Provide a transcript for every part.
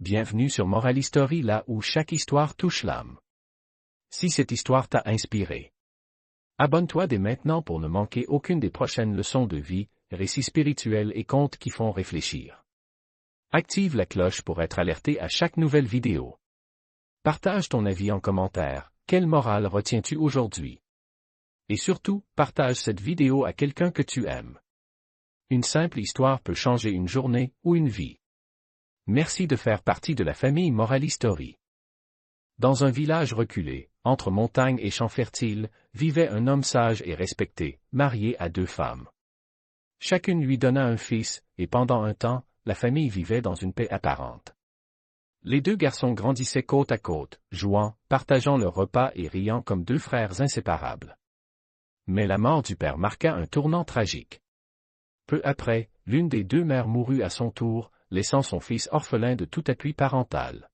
bienvenue sur Moral History, là où chaque histoire touche l'âme. Si cette histoire t'a inspiré, abonne-toi dès maintenant pour ne manquer aucune des prochaines leçons de vie, récits spirituels et contes qui font réfléchir. Active la cloche pour être alerté à chaque nouvelle vidéo. Partage ton avis en commentaire, quelle morale retiens-tu aujourd'hui? Et surtout, partage cette vidéo à quelqu'un que tu aimes. Une simple histoire peut changer une journée ou une vie. Merci de faire partie de la famille Moral History. Dans un village reculé, entre montagnes et champs fertiles, vivait un homme sage et respecté, marié à 2 femmes. Chacune lui donna un fils, et pendant un temps, la famille vivait dans une paix apparente. Les 2 garçons grandissaient côte à côte, jouant, partageant leurs repas et riant comme 2 frères inséparables. Mais la mort du père marqua un tournant tragique. Peu après, l'une des 2 mères mourut à son tour, laissant son fils orphelin de tout appui parental.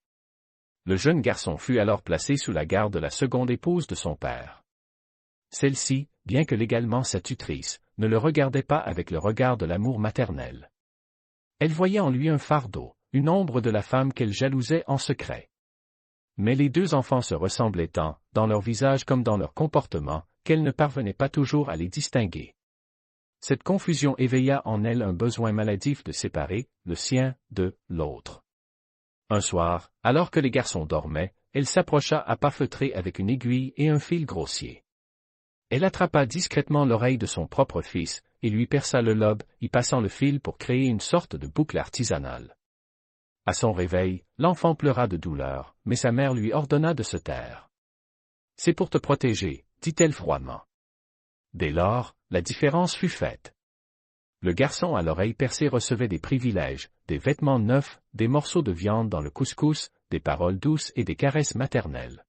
Le jeune garçon fut alors placé sous la garde de la seconde épouse de son père. Celle-ci, bien que légalement sa tutrice, ne le regardait pas avec le regard de l'amour maternel. Elle voyait en lui un fardeau, une ombre de la femme qu'elle jalousait en secret. Mais les 2 enfants se ressemblaient tant, dans leur visage comme dans leur comportement, qu'elle ne parvenait pas toujours à les distinguer. Cette confusion éveilla en elle un besoin maladif de séparer le sien de l'autre. Un soir, alors que les garçons dormaient, elle s'approcha à pas feutrés avec une aiguille et un fil grossier. Elle attrapa discrètement l'oreille de son propre fils, et lui perça le lobe, y passant le fil pour créer une sorte de boucle artisanale. À son réveil, l'enfant pleura de douleur, mais sa mère lui ordonna de se taire. « C'est pour te protéger, » dit-elle froidement. Dès lors, la différence fut faite. Le garçon à l'oreille percée recevait des privilèges, des vêtements neufs, des morceaux de viande dans le couscous, des paroles douces et des caresses maternelles.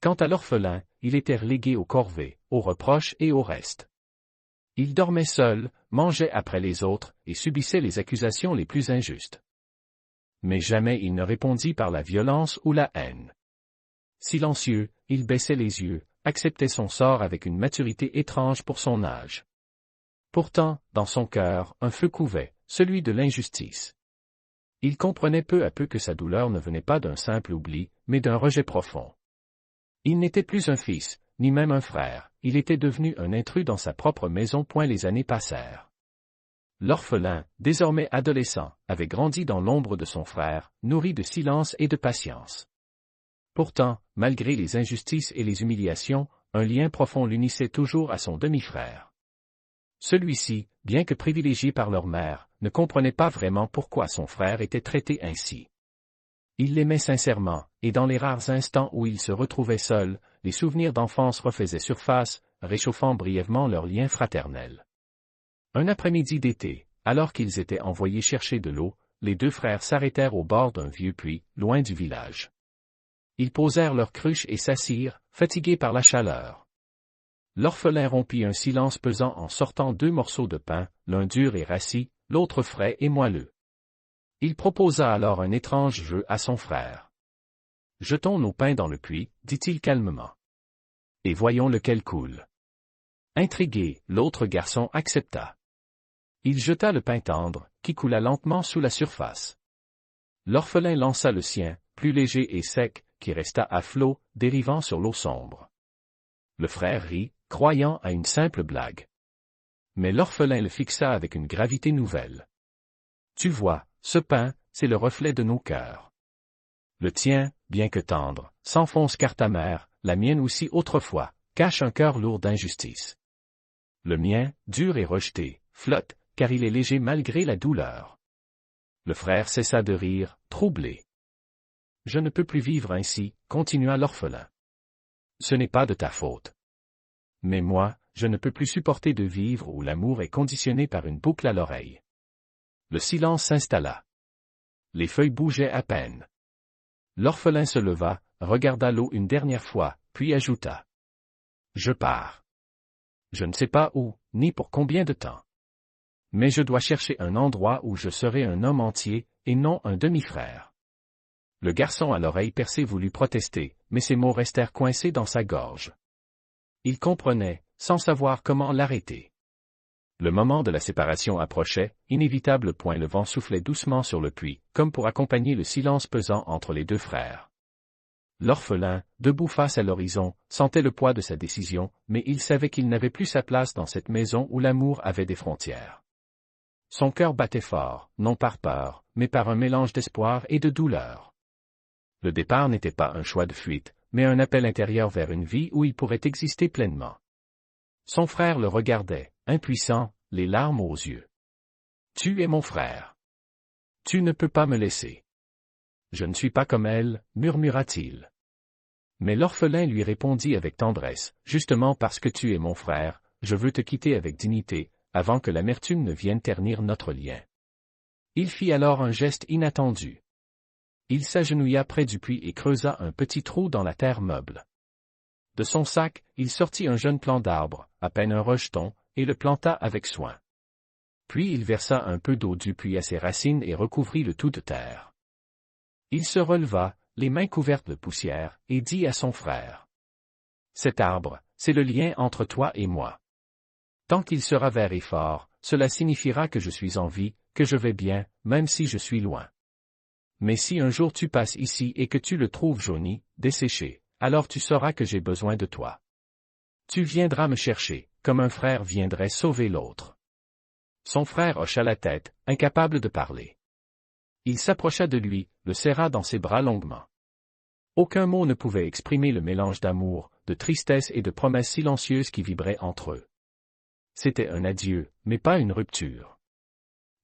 Quant à l'orphelin, il était relégué aux corvées, aux reproches et au reste. Il dormait seul, mangeait après les autres, et subissait les accusations les plus injustes. Mais jamais il ne répondit par la violence ou la haine. Silencieux, il baissait les yeux, acceptait son sort avec une maturité étrange pour son âge. Pourtant, dans son cœur, un feu couvait, celui de l'injustice. Il comprenait peu à peu que sa douleur ne venait pas d'un simple oubli, mais d'un rejet profond. Il n'était plus un fils, ni même un frère, il était devenu un intrus dans sa propre maison. Les années passèrent. L'orphelin, désormais adolescent, avait grandi dans l'ombre de son frère, nourri de silence et de patience. Pourtant, malgré les injustices et les humiliations, un lien profond l'unissait toujours à son demi-frère. Celui-ci, bien que privilégié par leur mère, ne comprenait pas vraiment pourquoi son frère était traité ainsi. Il l'aimait sincèrement, et dans les rares instants où il se retrouvait seul, les souvenirs d'enfance refaisaient surface, réchauffant brièvement leur lien fraternel. Un après-midi d'été, alors qu'ils étaient envoyés chercher de l'eau, les 2 frères s'arrêtèrent au bord d'un vieux puits, loin du village. Ils posèrent leurs cruches et s'assirent, fatigués par la chaleur. L'orphelin rompit un silence pesant en sortant 2 morceaux de pain, l'un dur et rassis, l'autre frais et moelleux. Il proposa alors un étrange jeu à son frère. « Jetons nos pains dans le puits, » dit-il calmement. « Et voyons lequel coule. » Intrigué, l'autre garçon accepta. Il jeta le pain tendre, qui coula lentement sous la surface. L'orphelin lança le sien, plus léger et sec, qui resta à flot, dérivant sur l'eau sombre. Le frère rit, croyant à une simple blague. Mais l'orphelin le fixa avec une gravité nouvelle. « Tu vois, ce pain, c'est le reflet de nos cœurs. Le tien, bien que tendre, s'enfonce car ta mère, la mienne aussi autrefois, cache un cœur lourd d'injustice. Le mien, dur et rejeté, flotte, car il est léger malgré la douleur. » Le frère cessa de rire, troublé. « Je ne peux plus vivre ainsi, » continua l'orphelin. « Ce n'est pas de ta faute. Mais moi, je ne peux plus supporter de vivre où l'amour est conditionné par une boucle à l'oreille. » Le silence s'installa. Les feuilles bougeaient à peine. L'orphelin se leva, regarda l'eau une dernière fois, puis ajouta. « Je pars. Je ne sais pas où, ni pour combien de temps. Mais je dois chercher un endroit où je serai un homme entier, et non un demi-frère. » Le garçon à l'oreille percée voulut protester, mais ses mots restèrent coincés dans sa gorge. Il comprenait, sans savoir comment l'arrêter. Le moment de la séparation approchait, inévitable point le vent soufflait doucement sur le puits, comme pour accompagner le silence pesant entre les deux frères. L'orphelin, debout face à l'horizon, sentait le poids de sa décision, mais il savait qu'il n'avait plus sa place dans cette maison où l'amour avait des frontières. Son cœur battait fort, non par peur, mais par un mélange d'espoir et de douleur. Le départ n'était pas un choix de fuite, mais un appel intérieur vers une vie où il pourrait exister pleinement. Son frère le regardait, impuissant, les larmes aux yeux. « Tu es mon frère. Tu ne peux pas me laisser. » « Je ne suis pas comme elle, murmura-t-il. Mais l'orphelin lui répondit avec tendresse, « Justement parce que tu es mon frère, je veux te quitter avec dignité, avant que l'amertume ne vienne ternir notre lien. » Il fit alors un geste inattendu. Il s'agenouilla près du puits et creusa un petit trou dans la terre meuble. De son sac, il sortit un jeune plant d'arbre, à peine un rejeton, et le planta avec soin. Puis il versa un peu d'eau du puits à ses racines et recouvrit le tout de terre. Il se releva, les mains couvertes de poussière, et dit à son frère. « Cet arbre, c'est le lien entre toi et moi. Tant qu'il sera vert et fort, cela signifiera que je suis en vie, que je vais bien, même si je suis loin. Mais si un jour tu passes ici et que tu le trouves jauni, desséché, alors tu sauras que j'ai besoin de toi. Tu viendras me chercher, comme un frère viendrait sauver l'autre. » Son frère hocha la tête, incapable de parler. Il s'approcha de lui, le serra dans ses bras longuement. Aucun mot ne pouvait exprimer le mélange d'amour, de tristesse et de promesses silencieuses qui vibraient entre eux. C'était un adieu, mais pas une rupture.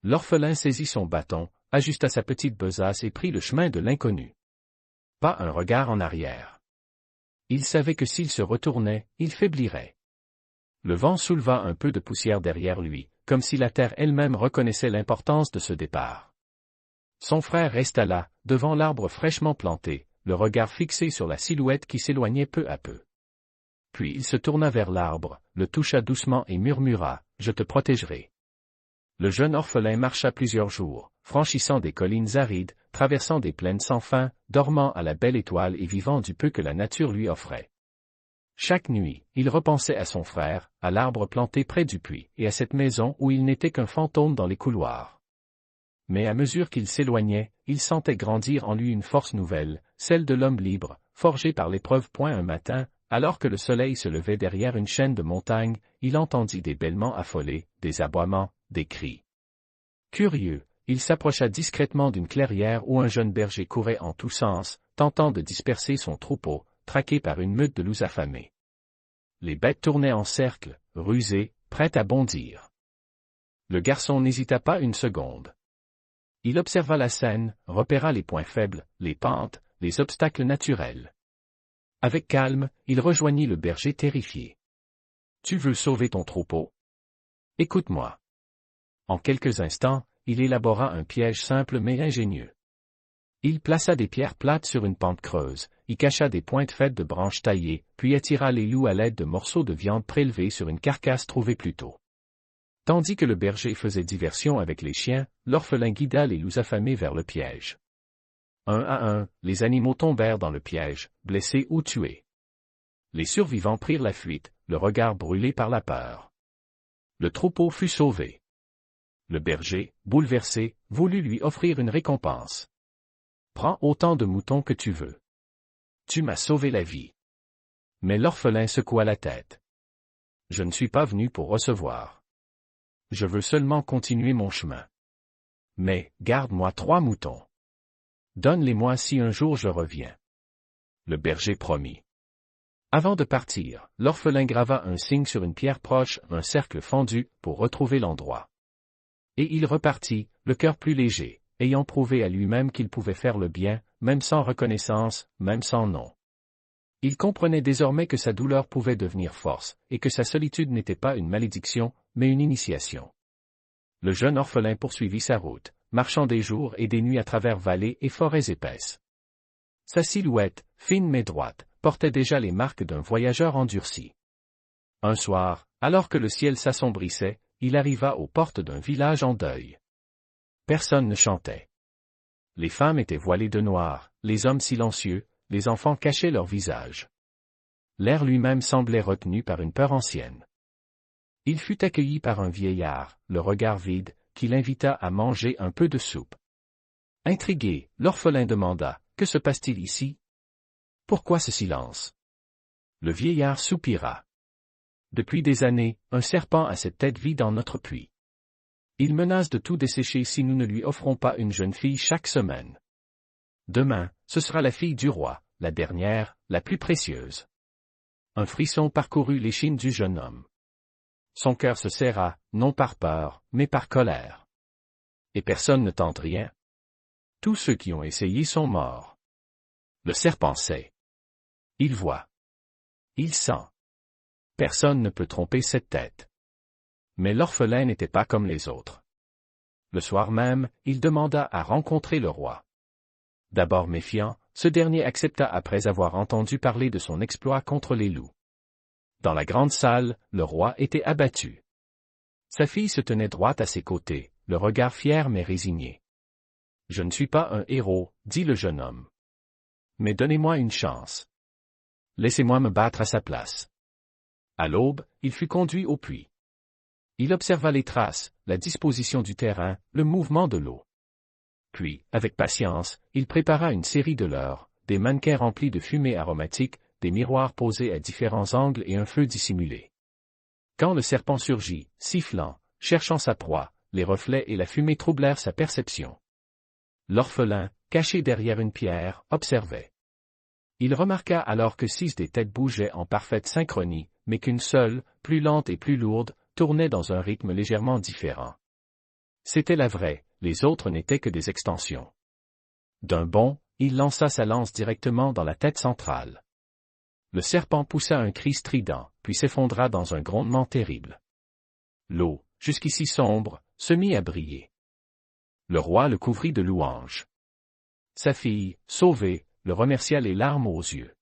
L'orphelin saisit son bâton, ajusta sa petite besace et prit le chemin de l'inconnu. Pas un regard en arrière. Il savait que s'il se retournait, il faiblirait. Le vent souleva un peu de poussière derrière lui, comme si la terre elle-même reconnaissait l'importance de ce départ. Son frère resta là, devant l'arbre fraîchement planté, le regard fixé sur la silhouette qui s'éloignait peu à peu. Puis il se tourna vers l'arbre, le toucha doucement et murmura, « Je te protégerai. » Le jeune orphelin marcha plusieurs jours, franchissant des collines arides, traversant des plaines sans fin, dormant à la belle étoile et vivant du peu que la nature lui offrait. Chaque nuit, il repensait à son frère, à l'arbre planté près du puits, et à cette maison où il n'était qu'un fantôme dans les couloirs. Mais à mesure qu'il s'éloignait, il sentait grandir en lui une force nouvelle, celle de l'homme libre, forgé par l'épreuve. Un matin, alors que le soleil se levait derrière une chaîne de montagnes, il entendit des bêlements affolés, des aboiements, des cris. Curieux, il s'approcha discrètement d'une clairière où un jeune berger courait en tous sens, tentant de disperser son troupeau, traqué par une meute de loups affamés. Les bêtes tournaient en cercle, rusées, prêtes à bondir. Le garçon n'hésita pas une seconde. Il observa la scène, repéra les points faibles, les pentes, les obstacles naturels. Avec calme, il rejoignit le berger terrifié. « Tu veux sauver ton troupeau? Écoute-moi. » En quelques instants, il élabora un piège simple mais ingénieux. Il plaça des pierres plates sur une pente creuse, y cacha des pointes faites de branches taillées, puis attira les loups à l'aide de morceaux de viande prélevés sur une carcasse trouvée plus tôt. Tandis que le berger faisait diversion avec les chiens, l'orphelin guida les loups affamés vers le piège. Un à un, les animaux tombèrent dans le piège, blessés ou tués. Les survivants prirent la fuite, le regard brûlé par la peur. Le troupeau fut sauvé. Le berger, bouleversé, voulut lui offrir une récompense. « Prends autant de moutons que tu veux. Tu m'as sauvé la vie. » Mais l'orphelin secoua la tête. « Je ne suis pas venu pour recevoir. Je veux seulement continuer mon chemin. Mais, garde-moi 3 moutons. Donne-les-moi si un jour je reviens. » Le berger promit. Avant de partir, l'orphelin grava un signe sur une pierre proche, un cercle fendu, pour retrouver l'endroit. Et il repartit, le cœur plus léger, ayant prouvé à lui-même qu'il pouvait faire le bien, même sans reconnaissance, même sans nom. Il comprenait désormais que sa douleur pouvait devenir force, et que sa solitude n'était pas une malédiction, mais une initiation. Le jeune orphelin poursuivit sa route, marchant des jours et des nuits à travers vallées et forêts épaisses. Sa silhouette, fine mais droite, portait déjà les marques d'un voyageur endurci. Un soir, alors que le ciel s'assombrissait, il arriva aux portes d'un village en deuil. Personne ne chantait. Les femmes étaient voilées de noir, les hommes silencieux, les enfants cachaient leurs visages. L'air lui-même semblait retenu par une peur ancienne. Il fut accueilli par un vieillard, le regard vide, qui l'invita à manger un peu de soupe. Intrigué, l'orphelin demanda, « Que se passe-t-il ici? Pourquoi ce silence ?» Le vieillard soupira. « Depuis des années, un serpent a cette tête vide dans notre puits. Il menace de tout dessécher si nous ne lui offrons pas une jeune fille chaque semaine. Demain, ce sera la fille du roi, la dernière, la plus précieuse. » Un frisson parcourut l'échine du jeune homme. Son cœur se serra, non par peur, mais par colère. Et personne ne tente rien. Tous ceux qui ont essayé sont morts. Le serpent sait. Il voit. Il sent. Personne ne peut tromper cette tête. Mais l'orphelin n'était pas comme les autres. Le soir même, il demanda à rencontrer le roi. D'abord méfiant, ce dernier accepta après avoir entendu parler de son exploit contre les loups. Dans la grande salle, le roi était abattu. Sa fille se tenait droite à ses côtés, le regard fier mais résigné. « Je ne suis pas un héros, dit le jeune homme. Mais donnez-moi une chance. Laissez-moi me battre à sa place. » À l'aube, il fut conduit au puits. Il observa les traces, la disposition du terrain, le mouvement de l'eau. Puis, avec patience, il prépara une série de leurres, des mannequins remplis de fumée aromatique, des miroirs posés à différents angles et un feu dissimulé. Quand le serpent surgit, sifflant, cherchant sa proie, les reflets et la fumée troublèrent sa perception. L'orphelin, caché derrière une pierre, observait. Il remarqua alors que 6 des têtes bougeaient en parfaite synchronie, mais qu'une seule, plus lente et plus lourde, tournait dans un rythme légèrement différent. C'était la vraie, les autres n'étaient que des extensions. D'un bond, il lança sa lance directement dans la tête centrale. Le serpent poussa un cri strident, puis s'effondra dans un grondement terrible. L'eau, jusqu'ici sombre, se mit à briller. Le roi le couvrit de louanges. Sa fille, sauvée, le remercia les larmes aux yeux.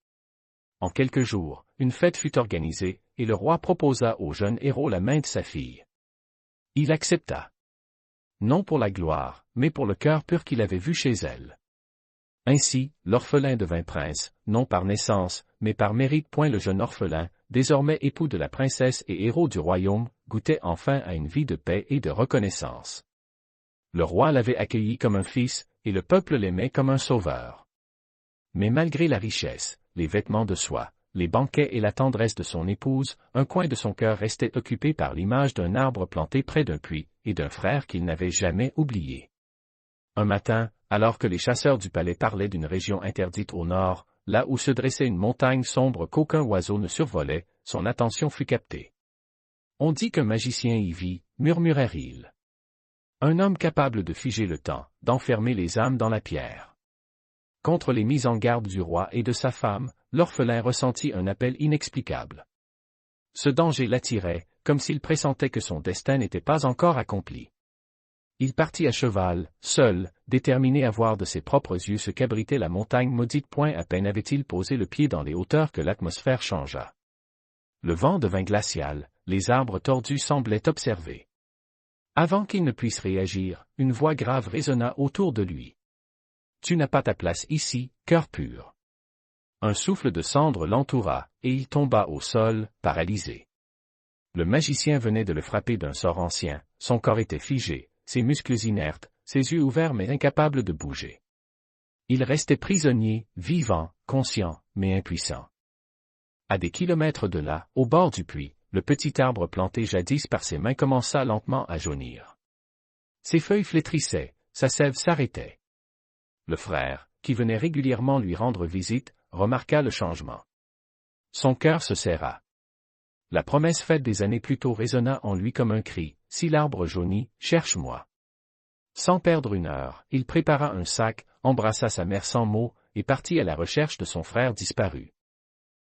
En quelques jours, une fête fut organisée, et le roi proposa au jeune héros la main de sa fille. Il accepta. Non pour la gloire, mais pour le cœur pur qu'il avait vu chez elle. Ainsi, l'orphelin devint prince, non par naissance, mais par mérite. Le jeune orphelin, désormais époux de la princesse et héros du royaume, goûtait enfin à une vie de paix et de reconnaissance. Le roi l'avait accueilli comme un fils, et le peuple l'aimait comme un sauveur. Mais malgré la richesse, les vêtements de soie, les banquets et la tendresse de son épouse, un coin de son cœur restait occupé par l'image d'un arbre planté près d'un puits, et d'un frère qu'il n'avait jamais oublié. Un matin, alors que les chasseurs du palais parlaient d'une région interdite au nord, là où se dressait une montagne sombre qu'aucun oiseau ne survolait, son attention fut captée. « On dit qu'un magicien y vit, » murmurèrent-ils. Un homme capable de figer le temps, d'enfermer les âmes dans la pierre. Contre les mises en garde du roi et de sa femme, l'orphelin ressentit un appel inexplicable. Ce danger l'attirait, comme s'il pressentait que son destin n'était pas encore accompli. Il partit à cheval, seul, déterminé à voir de ses propres yeux ce qu'abritait la montagne maudite. À peine avait-il posé le pied dans les hauteurs que l'atmosphère changea. Le vent devint glacial, les arbres tordus semblaient observer. Avant qu'il ne puisse réagir, une voix grave résonna autour de lui. « Tu n'as pas ta place ici, cœur pur. » Un souffle de cendre l'entoura, et il tomba au sol, paralysé. Le magicien venait de le frapper d'un sort ancien, son corps était figé, ses muscles inertes, ses yeux ouverts mais incapables de bouger. Il restait prisonnier, vivant, conscient, mais impuissant. À des kilomètres de là, au bord du puits, le petit arbre planté jadis par ses mains commença lentement à jaunir. Ses feuilles flétrissaient, sa sève s'arrêtait. Le frère, qui venait régulièrement lui rendre visite, remarqua le changement. Son cœur se serra. La promesse faite des années plus tôt résonna en lui comme un cri, « Si l'arbre jaunit, cherche-moi. » Sans perdre une heure, il prépara un sac, embrassa sa mère sans mots, et partit à la recherche de son frère disparu.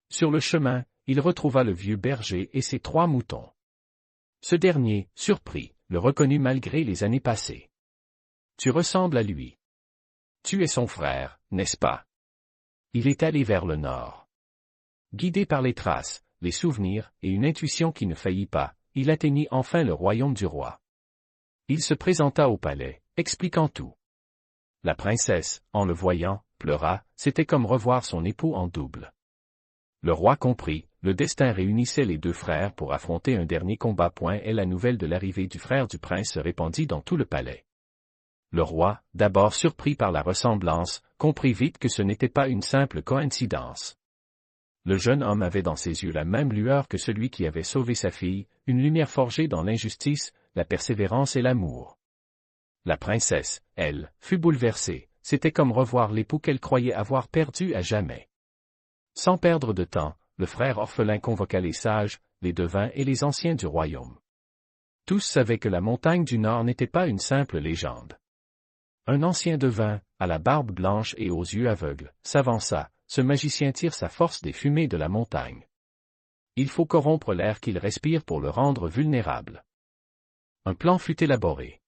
Sur le chemin, il retrouva le vieux berger et ses 3 moutons. Ce dernier, surpris, le reconnut malgré les années passées. « Tu ressembles à lui. Tu es son frère, n'est-ce pas? » Il est allé vers le nord. Guidé par les traces, les souvenirs et une intuition qui ne faillit pas, il atteignit enfin le royaume du roi. Il se présenta au palais, expliquant tout. La princesse, en le voyant, pleura, c'était comme revoir son époux en double. Le roi comprit, le destin réunissait les deux frères pour affronter un dernier combat. Et la nouvelle de l'arrivée du frère du prince se répandit dans tout le palais. Le roi, d'abord surpris par la ressemblance, comprit vite que ce n'était pas une simple coïncidence. Le jeune homme avait dans ses yeux la même lueur que celui qui avait sauvé sa fille, une lumière forgée dans l'injustice, la persévérance et l'amour. La princesse, elle, fut bouleversée, c'était comme revoir l'époux qu'elle croyait avoir perdu à jamais. Sans perdre de temps, le frère orphelin convoqua les sages, les devins et les anciens du royaume. Tous savaient que la montagne du Nord n'était pas une simple légende. Un ancien devin, à la barbe blanche et aux yeux aveugles, s'avança. Ce magicien tire sa force des fumées de la montagne. Il faut corrompre l'air qu'il respire pour le rendre vulnérable. Un plan fut élaboré.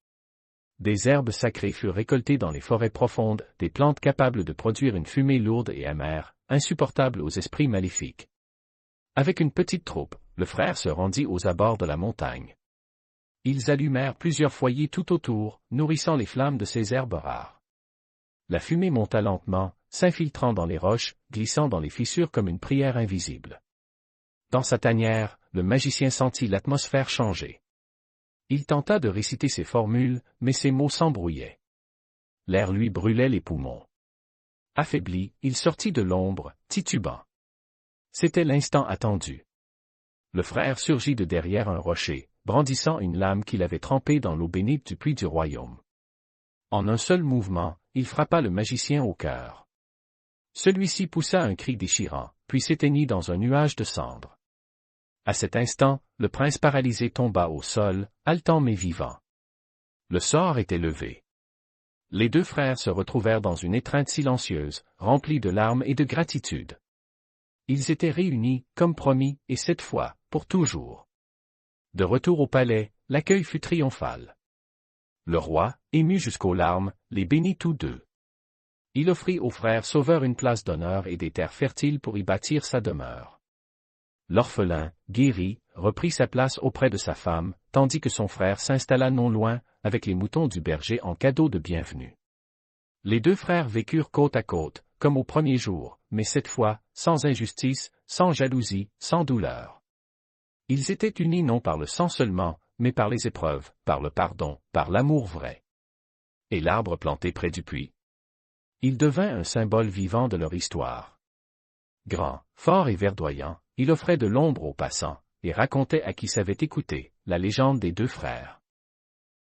Des herbes sacrées furent récoltées dans les forêts profondes, des plantes capables de produire une fumée lourde et amère, insupportable aux esprits maléfiques. Avec une petite troupe, le frère se rendit aux abords de la montagne. Ils allumèrent plusieurs foyers tout autour, nourrissant les flammes de ces herbes rares. La fumée monta lentement, s'infiltrant dans les roches, glissant dans les fissures comme une prière invisible. Dans sa tanière, le magicien sentit l'atmosphère changer. Il tenta de réciter ses formules, mais ses mots s'embrouillaient. L'air lui brûlait les poumons. Affaibli, il sortit de l'ombre, titubant. C'était l'instant attendu. Le frère surgit de derrière un rocher, brandissant une lame qu'il avait trempée dans l'eau bénite du puits du royaume. En un seul mouvement, il frappa le magicien au cœur. Celui-ci poussa un cri déchirant, puis s'éteignit dans un nuage de cendres. À cet instant, le prince paralysé tomba au sol, haletant mais vivant. Le sort était levé. Les deux frères se retrouvèrent dans une étreinte silencieuse, remplie de larmes et de gratitude. Ils étaient réunis, comme promis, et cette fois, pour toujours. De retour au palais, l'accueil fut triomphal. Le roi, ému jusqu'aux larmes, les bénit tous deux. Il offrit au frère sauveur une place d'honneur et des terres fertiles pour y bâtir sa demeure. L'orphelin, guéri, reprit sa place auprès de sa femme, tandis que son frère s'installa non loin, avec les moutons du berger en cadeau de bienvenue. Les deux frères vécurent côte à côte, comme au premier jour, mais cette fois, sans injustice, sans jalousie, sans douleur. Ils étaient unis non par le sang seulement, mais par les épreuves, par le pardon, par l'amour vrai. Et l'arbre planté près du puits? Il devint un symbole vivant de leur histoire. Grand, fort et verdoyant, il offrait de l'ombre aux passants, et racontait à qui savait écouter, la légende des deux frères.